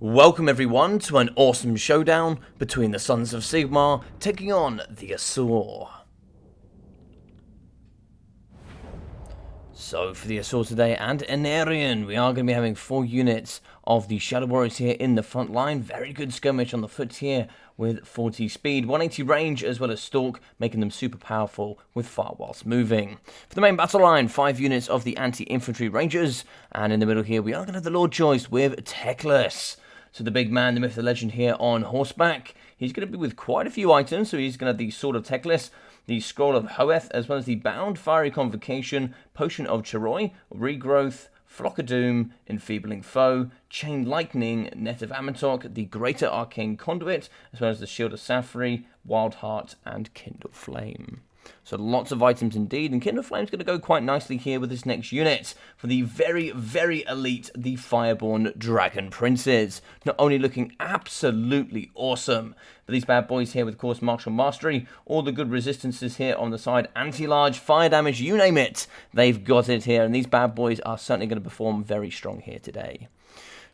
Welcome everyone to an awesome showdown between the Sons of Sigmar taking on the Asur. So for the Asur today and Inaerion, we are going to be having 4 units of the Shadow Warriors here in the front line. Very good skirmish on the foot here with 40 speed, 180 range as well as stalk, making them super powerful with fire whilst moving. For the main battle line, 5 units of the anti-infantry rangers, and in the middle here we are going to have the Lord Choice with Techless. So the big man, the myth, the legend here on horseback. He's going to be with quite a few items. So he's going to have the Sword of Techless, the Scroll of Hoeth, as well as the Bound, Fiery Convocation, Potion of Chiroi, Regrowth, Flock of Doom, Enfeebling Foe, Chain Lightning, Net of Amatok, the Greater Arcane Conduit, as well as the Shield of Safri, Wild Heart, and Kindle Flame. So lots of items indeed, and Kindle Flame's going to go quite nicely here with this next unit for the very, very elite, the Fireborn Dragon Princes. Not only looking absolutely awesome, but these bad boys here with, of course, Martial Mastery, all the good resistances here on the side, anti-large, fire damage, you name it, they've got it here, and these bad boys are certainly going to perform very strong here today.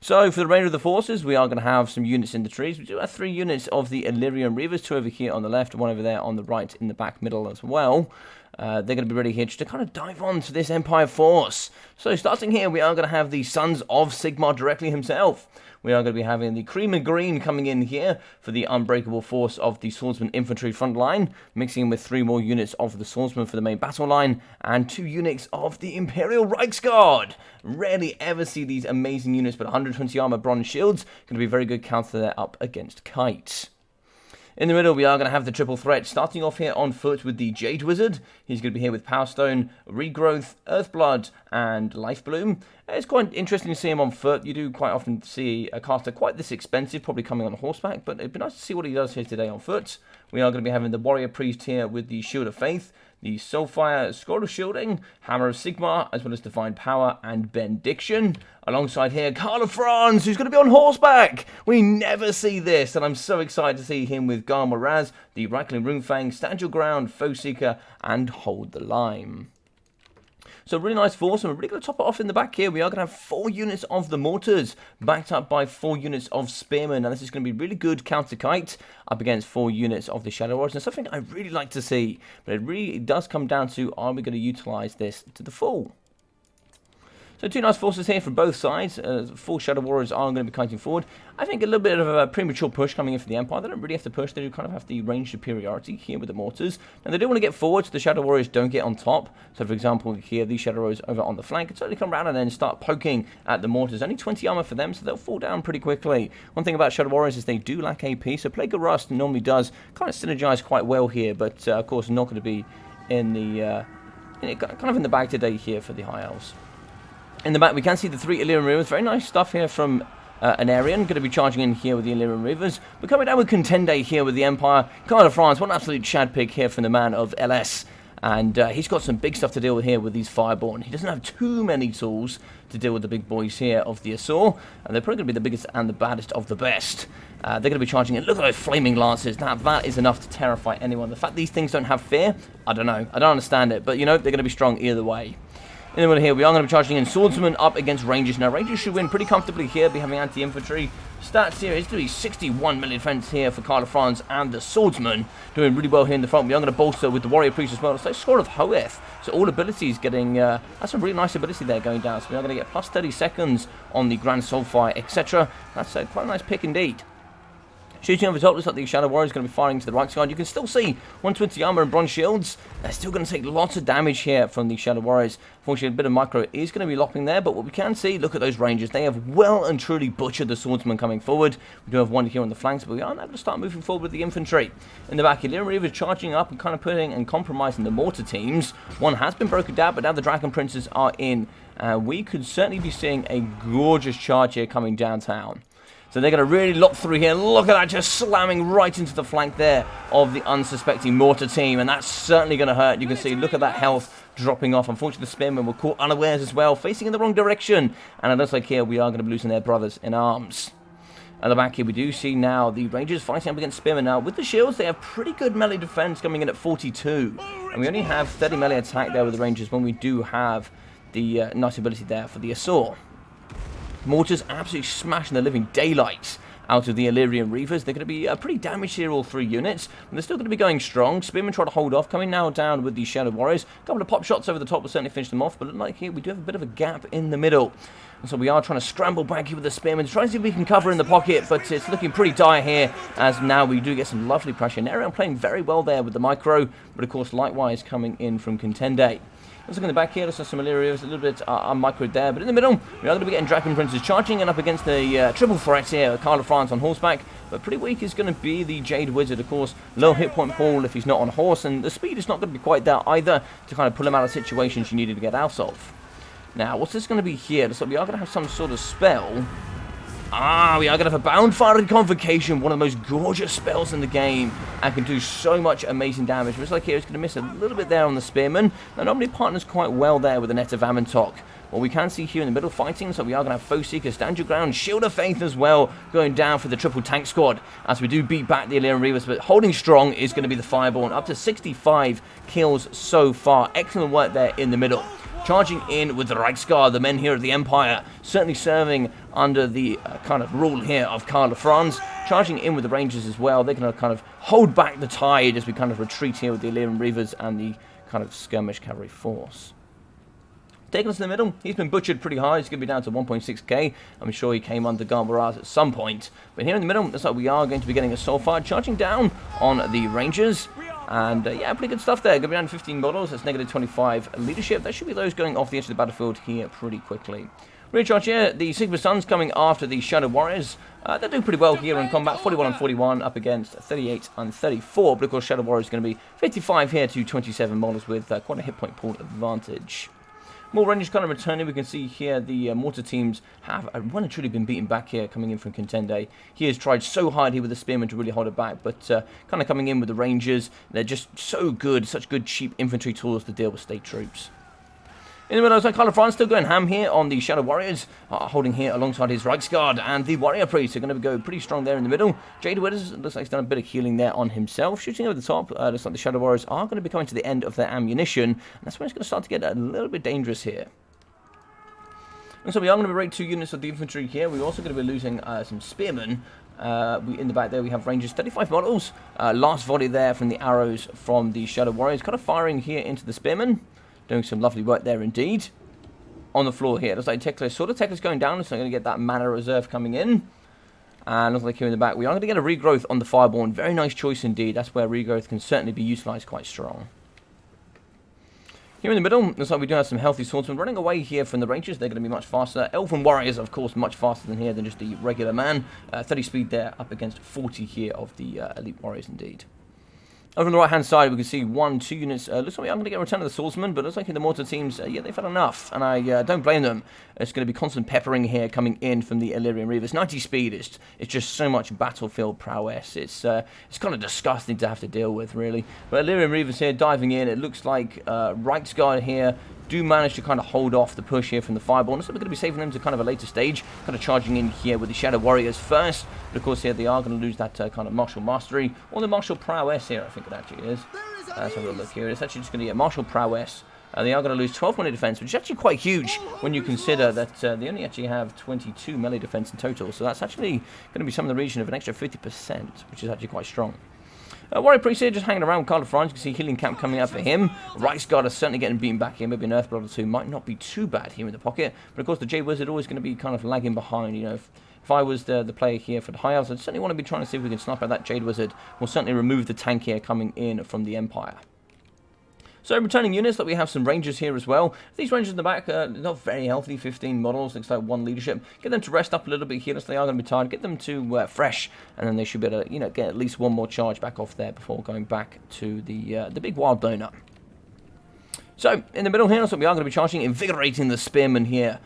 So, for the remainder of the forces, we are going to have some units in the trees. We do have 3 units of the Illyrian Reavers, 2 over here on the left, 1 over there on the right, in the back middle as well. They're going to be ready here just to kind of dive on to this Empire force. So, starting here, we are going to have the Sons of Sigmar directly himself. We are going to be having the cream and green coming in here for the unbreakable force of the Swordsman Infantry front line, mixing in with 3 more units of the Swordsman for the main battle line, and 2 units of the Imperial Reichsguard. Rarely ever see these amazing units, but 120 armor, bronze shields, going to be a very good counter there up against Kite. In the middle, we are going to have the triple threat, starting off here on foot with the Jade Wizard. He's going to be here with Power Stone, Regrowth, Earthblood, and Life Bloom. It's quite interesting to see him on foot. You do quite often see a caster quite this expensive, probably coming on horseback, but it'd be nice to see what he does here today on foot. We are going to be having the Warrior Priest here with the Shield of Faith, the Soulfire Scroll of Shielding, Hammer of Sigmar, as well as Divine Power and Benediction. Alongside here, Karl of Franz, who's going to be on horseback. We never see this, and I'm so excited to see him with Garma Raz, the Rackling Runefang, Stand Your Ground, Foe Seeker, and Hold the Line. So really nice force, and we're really going to top it off in the back here. We are going to have 4 units of the mortars, backed up by 4 units of spearmen. Now this is going to be really good counter Kite up against 4 units of the Shadow Warriors, and something I really like to see. But it really does come down to, are we going to utilize this to the full? So 2 nice forces here from both sides. 4 Shadow Warriors are going to be kiting forward. I think a little bit of a premature push coming in for the Empire. They don't really have to push. They do kind of have the range superiority here with the mortars. Now they do want to get forward so the Shadow Warriors don't get on top. So for example here, these Shadow Warriors over on the flank can certainly come around and then start poking at the mortars. Only 20 armor for them, so they'll fall down pretty quickly. One thing about Shadow Warriors is they do lack AP. So Plague of Rust normally does kind of synergize quite well here. But of course not going to be in the kind of in the bag today here for the High Elves. In the back, we can see the 3 Illyrian Reavers. Very nice stuff here from Inaerion. Going to be charging in here with the Illyrian Reavers. We're coming down with Contende here with the Empire. Karl of France, what an absolute Chad pig here from the man of LS. And he's got some big stuff to deal with here with these Fireborn. He doesn't have too many tools to deal with the big boys here of the Asur. And they're probably going to be the biggest and the baddest of the best. They're going to be charging in. Look at those flaming lances. Now, that is enough to terrify anyone. The fact these things don't have fear, I don't know. I don't understand it. But, you know, they're going to be strong either way. In the middle here, we are going to be charging in Swordsman up against Rangers. Now, Rangers should win pretty comfortably here, be having anti-infantry. Stats here is going to be 61 million defense here for Karl of France and the Swordsman. Doing really well here in the front. We are going to bolster with the Warrior Priest as well. It's like Scroll of Hoeth. So all abilities getting, that's a really nice ability there going down. So we are going to get plus 30 seconds on the Grand Soulfire, etc. That's quite a nice pick indeed. Shooting over top, looks like the Shadow Warrior is going to be firing to the Reichsguard. You can still see 120 armor and bronze shields. They're still going to take lots of damage here from the Shadow Warriors. Fortunately, a bit of micro is going to be lopping there, but what we can see, look at those Rangers. They have well and truly butchered the Swordsman coming forward. We do have 1 here on the flanks, but we are now going to start moving forward with the infantry. In the back, Illyrian Reavers charging up and kind of putting and compromising the mortar teams. 1 has been broken down, but now the Dragon Princes are in. We could certainly be seeing a gorgeous charge here coming downtown. So they're going to really lock through here. Look at that, just slamming right into the flank there of the unsuspecting mortar team. And that's certainly going to hurt. You can see, look at that health dropping off. Unfortunately, the spearmen were caught unawares as well, facing in the wrong direction. And it looks like here we are going to be losing their brothers in arms. At the back here, we do see now the Rangers fighting up against spearmen now. With the shields, they have pretty good melee defense coming in at 42. And we only have 30 melee attack there with the Rangers when we do have the nice ability there for the Asur. Mortars absolutely smashing the living daylights out of the Illyrian Reavers. They're going to be pretty damaged here, all 3 units. And they're still going to be going strong. Spearmen try to hold off, coming now down with the Shadow Warriors. A couple of pop shots over the top will certainly finish them off, but look like here we do have a bit of a gap in the middle. And so we are trying to scramble back here with the Spearmen, trying to see if we can cover in the pocket, but it's looking pretty dire here, as now we do get some lovely pressure. Inaerion playing very well there with the micro, but of course likewise coming in from Contende. Let's look in the back here. Let's have some Illyrians, a little bit unmicroed there. But in the middle, we are going to be getting Dragon Princes charging and up against the triple threat here. Karl of Franz on horseback. But pretty weak is going to be the Jade Wizard, of course. Low hit point pool if he's not on horse. And the speed is not going to be quite there either to kind of pull him out of situations you needed to get out of. Now, what's this going to be here? Looks like we are going to have some sort of spell. We are going to have a Bound Fire and Convocation, one of the most gorgeous spells in the game, and can do so much amazing damage. But it's like here, it's going to miss a little bit there on the Spearman. Now, normally partners quite well there with the Net of Amantok. What we can see here in the middle fighting, so we are going to have Foe Seeker, Stand Your Ground, Shield of Faith as well, going down for the triple tank squad, as we do beat back the Illyrian Reavers, but holding strong is going to be the Fireborn, up to 65 kills so far. Excellent work there in the middle. Charging in with the Reichsguard, the men here of the Empire, certainly serving under the kind of rule here of Karl of Franz. Charging in with the Rangers as well. They're going to kind of hold back the tide as we kind of retreat here with the Illyrian Reavers and the kind of skirmish cavalry force. Taking us in the middle, he's been butchered pretty hard. He's going to be down to 1.6k. I'm sure he came under Garbaraz at some point. But here in the middle, looks like we are going to be getting a Soulfire charging down on the Rangers. And yeah, pretty good stuff there. Going to be down to 15 models. That's negative 25 leadership. There should be those going off the edge of the battlefield here pretty quickly. Recharge here. The Sigma Suns coming after the Shadow Warriors. They're doing pretty well here in combat. 41 and 41 up against 38 and 34. But of course, Shadow Warriors is going to be 55 here to 27 models with quite a hit point pool advantage. More Rangers kind of returning. We can see here the mortar teams have well and truly been beaten back here coming in from Contende. He has tried so hard here with the Spearmen to really hold it back, but kind of coming in with the Rangers. They're just so good, such good cheap infantry tools to deal with state troops. In the middle, like Karl of Franz still going ham here on the Shadow Warriors, holding here alongside his Reichsguard, and the Warrior Priests are going to go pretty strong there in the middle. Jade Wizard looks like he's done a bit of healing there on himself. Shooting over the top, looks like the Shadow Warriors are going to be coming to the end of their ammunition, and that's when it's going to start to get a little bit dangerous here. And so we are going to be raiding 2 units of the infantry here. We're also going to be losing some Spearmen. In the back there we have Rangers, 35 models. Last volley there from the arrows from the Shadow Warriors, kind of firing here into the Spearmen. Doing some lovely work there indeed. On the floor here, looks like Techless going down, so I'm going to get that mana reserve coming in. And looks like here in the back, we are going to get a regrowth on the Fireborn. Very nice choice indeed. That's where regrowth can certainly be utilised quite strong. Here in the middle, looks like we do have some healthy swordsmen running away here from the Rangers. They're going to be much faster. Elven Warriors, of course, much faster than here than just the regular man. 30 speed there, up against 40 here of the Elite Warriors indeed. Over on the right-hand side, we can see 2 units. Looks like I'm going to get a return of the swordsman, but looks like in the mortar teams, yeah, they've had enough, and I don't blame them. It's going to be constant peppering here coming in from the Illyrian Reavers. 90 speed, it's just so much battlefield prowess. It's kind of disgusting to have to deal with, really. But Illyrian Reavers here diving in. It looks like Reichsguard here do manage to kind of hold off the push here from the Fireborn. So we're going to be saving them to kind of a later stage, kind of charging in here with the Shadow Warriors first. But of course here they are going to lose that kind of martial mastery, or the martial prowess here, I think it actually is. Let's have a look here. It's actually just going to be a martial prowess. They are going to lose 12 melee defense, which is actually quite huge when you consider that they only actually have 22 melee defense in total. So that's actually going to be some in the region of an extra 50%, which is actually quite strong. Warrior Priest here just hanging around with Karl of Franz. You can see Healing Camp coming out for him. Reichsguard is certainly getting beaten back here. Maybe an Earthblood or 2 might not be too bad here in the pocket. But of course the Jade Wizard always going to be kind of lagging behind. You know, if I was the player here for the High Elves, I'd certainly want to be trying to see if we can snipe out that Jade Wizard. We'll certainly remove the tank here coming in from the Empire. So returning units, that we have some Rangers here as well. These Rangers in the back are not very healthy, 15 models, looks like 1 leadership. Get them to rest up a little bit here, as they are going to be tired. Get them to fresh, and then they should be able to, you know, get at least 1 more charge back off there before going back to the big wild donut. So in the middle here, so we are going to be charging, invigorating the Spearmen here.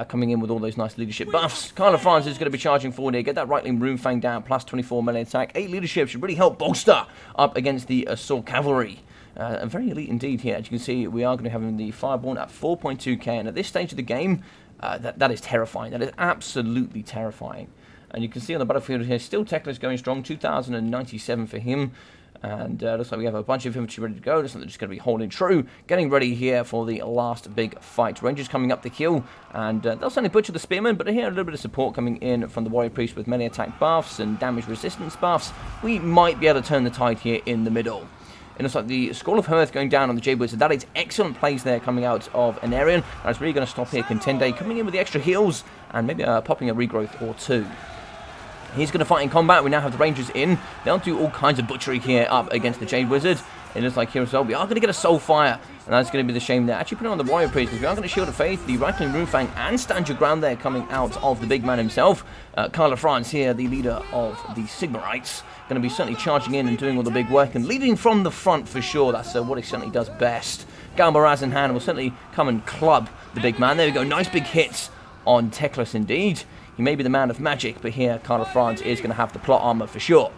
Coming in with all those nice leadership buffs. Karl of Franz is going to be charging forward here. Get that Rightling Runefang down, plus 24 melee attack. 8 leadership should really help bolster up against the Assault Cavalry. Very elite indeed here. As you can see, we are going to have the Fireborn at 4.2k, and at this stage of the game, that is terrifying. That is absolutely terrifying. And you can see on the battlefield here, still Techless going strong, 2,097 for him. And looks like we have a bunch of infantry ready to go. Looks like they're just going to be holding true, getting ready here for the last big fight. Rangers coming up the kill, and they'll certainly butcher the spearmen, but here a little bit of support coming in from the warrior priest with melee attack buffs and damage resistance buffs. We might be able to turn the tide here in the middle. It looks like the Scroll of Hearth going down on the Jade Wizard. That is excellent plays there coming out of Inaerion. That's really going to stop here. Contende coming in with the extra heals and maybe popping a regrowth or two. He's going to fight in combat. We now have the Rangers in. They'll do all kinds of butchery here up against the Jade Wizard. It looks like here as well, we are going to get a Soul Fire, and that's going to be the shame there. Actually putting on the Warrior Priest, because we are going to Shield of Faith, the Rattling Runefang, and Stand Your Ground there coming out of the big man himself. Karl Franz here, the leader of the Sigmarites, going to be certainly charging in and doing all the big work, and leading from the front for sure. That's what he certainly does best. Galmaraz in hand will certainly come and club the big man. There we go, nice big hits on Teclis indeed. He may be the man of magic, but here Karl Franz is going to have the plot armor for sure.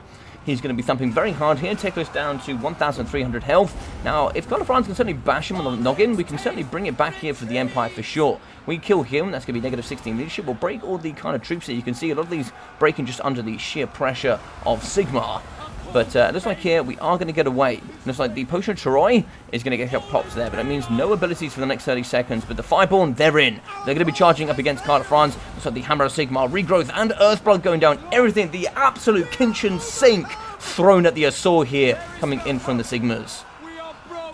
He's going to be thumping very hard here. Teclis down to 1,300 health. Now, if Karl Franz can certainly bash him on the noggin, we can certainly bring it back here for the Empire for sure. We kill him, that's going to be negative 16 leadership. We'll break all the kind of troops that you can see. A lot of these breaking just under the sheer pressure of Sigmar. But it looks like here we are going to get away. Looks like the Potion of Troy is going to get popped there, but it means no abilities for the next 30 seconds. But the Fireborn, they're in. They're going to be charging up against Karl Franz. Looks like the Hammer of Sigmar, Regrowth, and Earthblood going down. Everything, the absolute kitchen sink thrown at the Assault here, coming in from the Sigmas.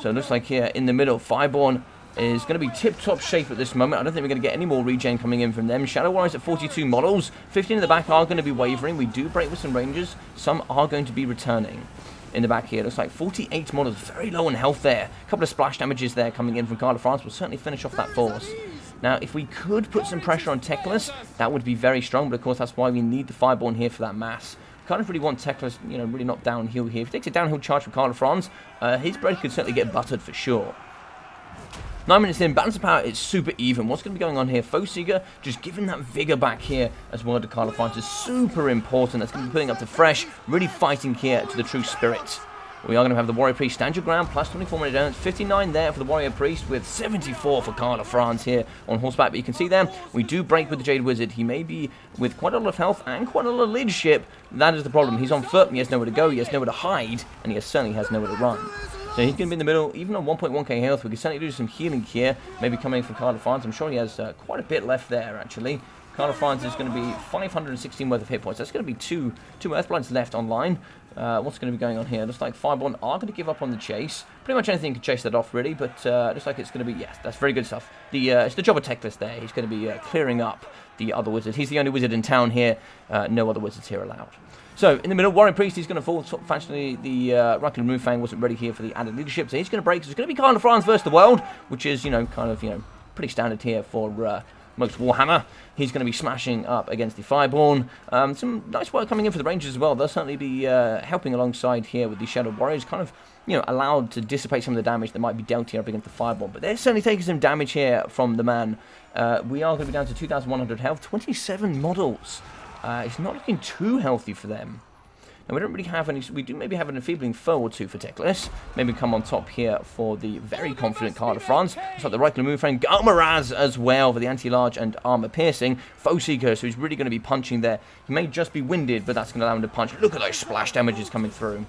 So it looks like here in the middle, Fireborn is going to be tip-top shape at this moment. I don't think we're going to get any more regen coming in from them. Shadow Warriors at 42 models. 15 in the back are going to be wavering. We do break with some Rangers. Some are going to be returning. In the back here, looks like 48 models. Very low on health there. A couple of splash damages there coming in from Karl Franz. Will certainly finish off that force. Now, if we could put some pressure on Teclis, that would be very strong. But of course, that's why we need the Fireborn here for that mass. Kind of really want Teclis, really not downhill here. If he takes a downhill charge from Karl Franz, his break could certainly get buttered for sure. 9 minutes in, balance of power is super even. What's going to be going on here? Foeseeker just giving that vigor back here as well to Karl Franz is super important. That's going to be putting up to fresh, really fighting here to the true spirit. We are going to have the Warrior Priest stand your ground, plus 24 minute endurance, 59 there for the Warrior Priest, with 74 for Karl Franz here on horseback. But you can see there, we do break with the Jade Wizard. He may be with quite a lot of health and quite a lot of leadership. That is the problem. He's on foot, he has nowhere to go, he has nowhere to hide, and he certainly has nowhere to run. So he's going to be in the middle, even on 1.1k health. We can certainly do some healing here, maybe coming from Karl Franz. I'm sure he has quite a bit left there, actually. Karl Franz is going to be 516 worth of hit points. That's going to be two Earthbloods left online. What's going to be going on here? Looks like Fireborn are going to give up on the chase. Pretty much anything can chase that off, really, but looks like it's going to be, yes, that's very good stuff. It's the job of Teclis there. He's going to be clearing up the other wizard. He's the only wizard in town here. No other wizards here allowed. So, in the middle, Warrior Priest, he's going to fall. Fortunately, the Rattling Runefang wasn't ready here for the added leadership, so he's going to break. So it's going to be Karl Franz versus the world, which is, pretty standard here for most Warhammer. He's going to be smashing up against the Fireborn. Some nice work coming in for the Rangers as well. They'll certainly be helping alongside here with the Shadow Warriors, kind of, allowed to dissipate some of the damage that might be dealt here up against the Fireborn. But they're certainly taking some damage here from the man. We are going to be down to 2,100 health, 27 models. It's not looking too healthy for them. And we don't really have any. We do maybe have an enfeebling foe or two for Teclis. Maybe come on top here for the very confident Karl Franz. It's like the right move friend Galmaraz as well for the anti-large and armor piercing. Foeseeker, so he's really going to be punching there. He may just be winded, but that's going to allow him to punch. Look at those splash damages coming through.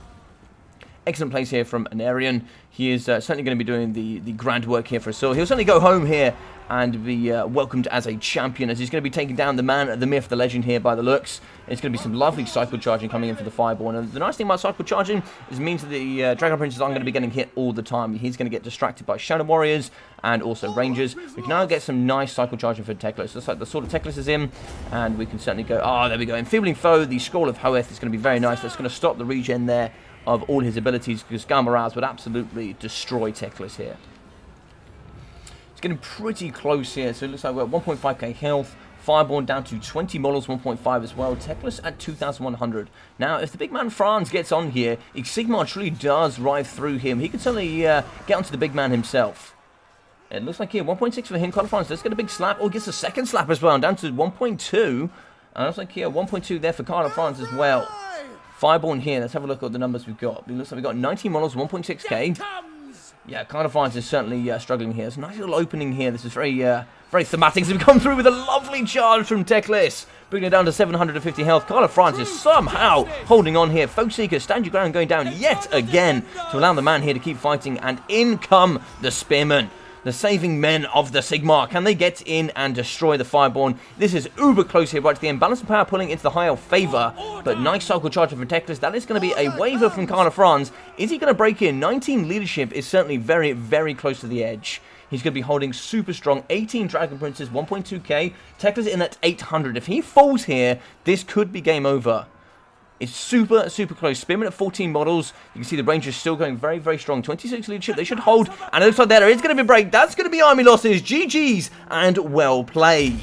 Excellent plays here from Inaerion. He is certainly going to be doing the grand work here for us. So he'll certainly go home here and be welcomed as a champion, as he's going to be taking down the man, the myth, the legend here by the looks. It's going to be some lovely cycle charging coming in for the Fireborn. And the nice thing about cycle charging is it means that the Dragon Princes aren't going to be getting hit all the time. He's going to get distracted by Shadow Warriors and also Rangers. We can now get some nice cycle charging for Teclis. Looks like the Sword of Teclis is in, and we can certainly go, there we go. Enfeebling foe, the Scroll of Hoeth is going to be very nice. That's going to stop the regen there of all his abilities, because Galmaraz would absolutely destroy Teclis here. It's getting pretty close here, so it looks like we're at 1.5k health. Fireborn down to 20 models, 1.5 as well. Teclis at 2,100. Now, if the big man Franz gets on here, if Sigmar truly does ride through him, he can certainly get onto the big man himself. It looks like here, 1.6 for him. Karl Franz does get a big slap, or gets a second slap as well, down to 1.2. And it looks like here, 1.2 there for Karl Franz as well. Fireborn here, let's have a look at the numbers we've got. It looks like we've got 19 models, 1.6k. Yeah, Karl Franz is certainly struggling here. It's a nice little opening here. This is very thematic. So we come through with a lovely charge from Techless, bringing it down to 750 health. Karl Franz is somehow holding on here. Foeseeker, stand your ground, going down yet again to allow the man here to keep fighting. And in come the Spearmen, the saving men of the Sigmar. Can they get in and destroy the Fireborn? This is uber close here right to the end. Balance of power pulling into the High Elf favour, but nice cycle charge from Techless. That is going to be a waiver from Karl Franz. Is he going to break in? 19 leadership is certainly very, very close to the edge. He's going to be holding super strong. 18 Dragon Princes, 1.2k. Techless in at 800. If he falls here, this could be game over. It's super, super close. Spearman at 14 models. You can see the Rangers still going very, very strong. 26 leadership. They should hold. And it looks like there is going to be a break. That's going to be army losses. GG's and well played.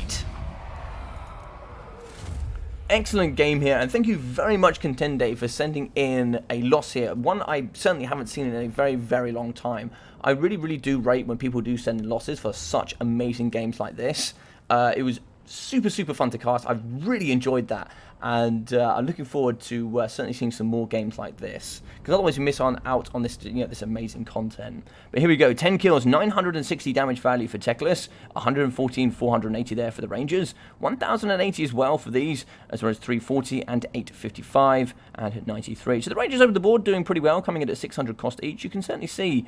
Excellent game here. And thank you very much, Contende, for sending in a loss here. One I certainly haven't seen in a very, very long time. I really, really do rate when people do send in losses for such amazing games like this. It was super, super fun to cast. I've really enjoyed that. And I'm looking forward to certainly seeing some more games like this, because otherwise we miss out on this, this amazing content. But here we go: 10 kills, 960 damage value for Techless, 114, 480 there for the Rangers, 1,080 as well for these, as well as 340 and 855 and 93. So the Rangers over the board doing pretty well, coming in at 600 cost each. You can certainly see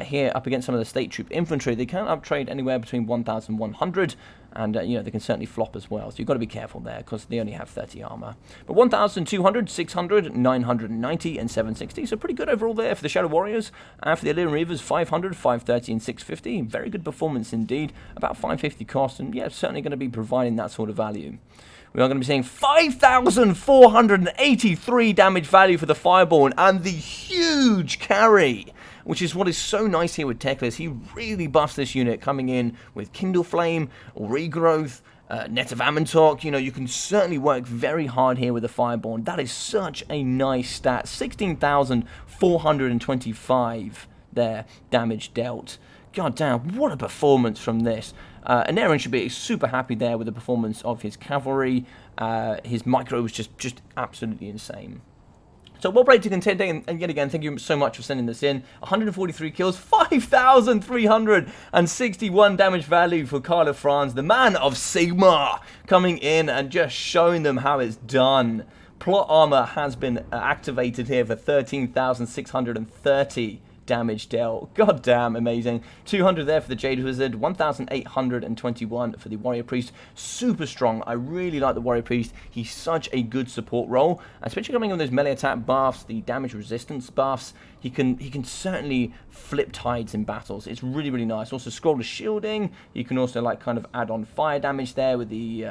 here up against some of the State Troop infantry, they can uptrade anywhere between 1,100. And, they can certainly flop as well. So you've got to be careful there, because they only have 30 armor. But 1,200, 600, 990, and 760. So pretty good overall there for the Shadow Warriors. And for the Illyrian Reavers, 500, 530, and 650. Very good performance indeed. About 550 cost. And, yeah, certainly going to be providing that sort of value. We are going to be seeing 5,483 damage value for the Fireborn. And the huge carry, which is what is so nice here with Techless. He really buffs this unit, coming in with Kindle Flame, Regrowth, Net of Amantok. You can certainly work very hard here with the Fireborn. That is such a nice stat. 16,425 there, damage dealt. God damn, what a performance from this. Inaerion should be super happy there with the performance of his cavalry. His micro was just absolutely insane. So well played to Contende, and yet again, thank you so much for sending this in. 143 kills, 5,361 damage value for Karl Franz, the man of Sigmar, coming in and just showing them how it's done. Plot armor has been activated here for 13,630 damage dealt. God damn, amazing. 200 there for the Jade Wizard, 1,821 for the Warrior Priest. Super strong. I really like the Warrior Priest. He's such a good support role, especially coming in with those melee attack buffs, the damage resistance buffs. He can certainly flip tides in battles. It's really, really nice. Also, scroll shielding. You can also kind of add on fire damage there with the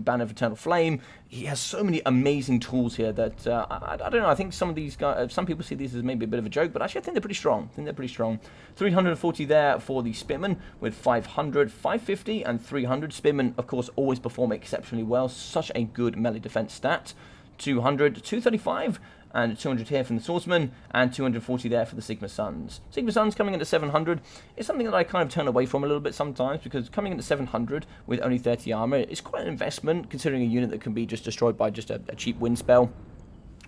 Banner of Eternal Flame. He has so many amazing tools here that I don't know. I think some of these guys, some people see these as maybe a bit of a joke, but actually I think they're pretty strong. 340 there for the Spearmen with 500, 550, and 300. Spearmen, of course, always perform exceptionally well. Such a good melee defense stat. 200, 235. And 200 here from the Swordsman, and 240 there for the Sigma Sons. Sigma Sons coming into 700 is something that I kind of turn away from a little bit sometimes, because coming into 700 with only 30 armor is quite an investment, considering a unit that can be just destroyed by just a cheap wind spell,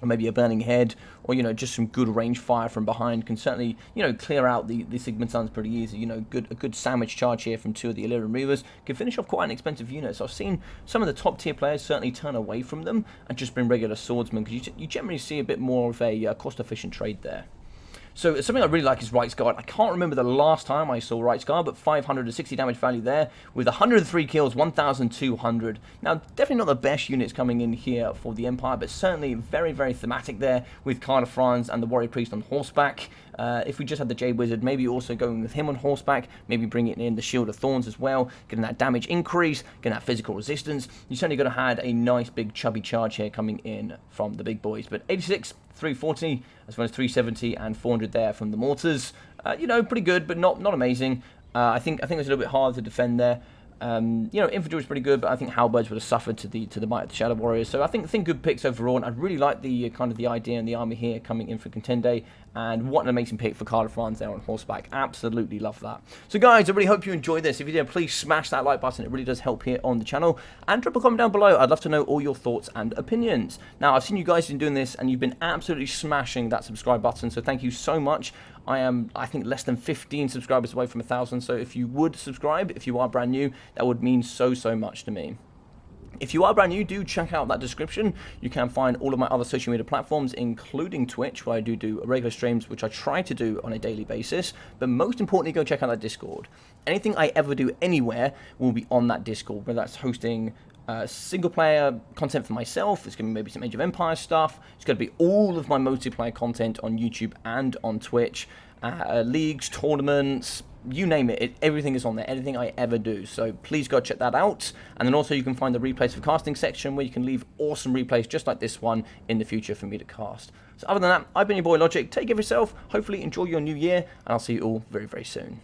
or maybe a burning head, or just some good range fire from behind can certainly clear out the Sigma Sons pretty easy. A good sandwich charge here from two of the Illyrian Reavers can finish off quite an expensive unit. So I've seen some of the top tier players certainly turn away from them and just bring regular swordsmen, because you generally see a bit more of a cost efficient trade there. So something I really like is Right Guard. I can't remember the last time I saw Right Guard, but 560 damage value there with 103 kills, 1,200. Now, definitely not the best units coming in here for the Empire, but certainly very, very thematic there with Karl Franz and the Warrior Priest on horseback. If we just had the Jade Wizard, maybe also going with him on horseback, maybe bringing in the Shield of Thorns as well, getting that damage increase, getting that physical resistance. You're certainly going to have a nice big chubby charge here coming in from the big boys. But 86, 340, as well as 370 and 400 there from the mortars. Pretty good, but not amazing. I think it's a little bit hard to defend there. Infantry was pretty good, but I think halberds would have suffered to the might of the Shadow Warriors. So I think good picks overall, and I really like the kind of the idea and the army here coming in for Contende, and what an amazing pick for Karl Franz there on horseback. Absolutely love that. So guys, I really hope you enjoyed this. If you did, please smash that like button. It really does help here on the channel, and drop a comment down below. I'd love to know all your thoughts and opinions. Now, I've seen you guys been doing this, and you've been absolutely smashing that subscribe button, so thank you so much. I am, I think, less than 15 subscribers away from 1,000. So if you would subscribe, if you are brand new, that would mean so much to me. If you are brand new, do check out that description. You can find all of my other social media platforms, including Twitch, where I do regular streams, which I try to do on a daily basis. But most importantly, go check out that Discord. Anything I ever do anywhere will be on that Discord, whether that's hosting single-player content for myself, it's going to be maybe some Age of Empires stuff, it's going to be all of my multiplayer content on YouTube and on Twitch, leagues, tournaments, you name it, everything is on there, anything I ever do. So please go check that out. And then also you can find the replays for casting section where you can leave awesome replays just like this one in the future for me to cast. So other than that, I've been your boy Logic. Take care of yourself, hopefully enjoy your new year, and I'll see you all very soon.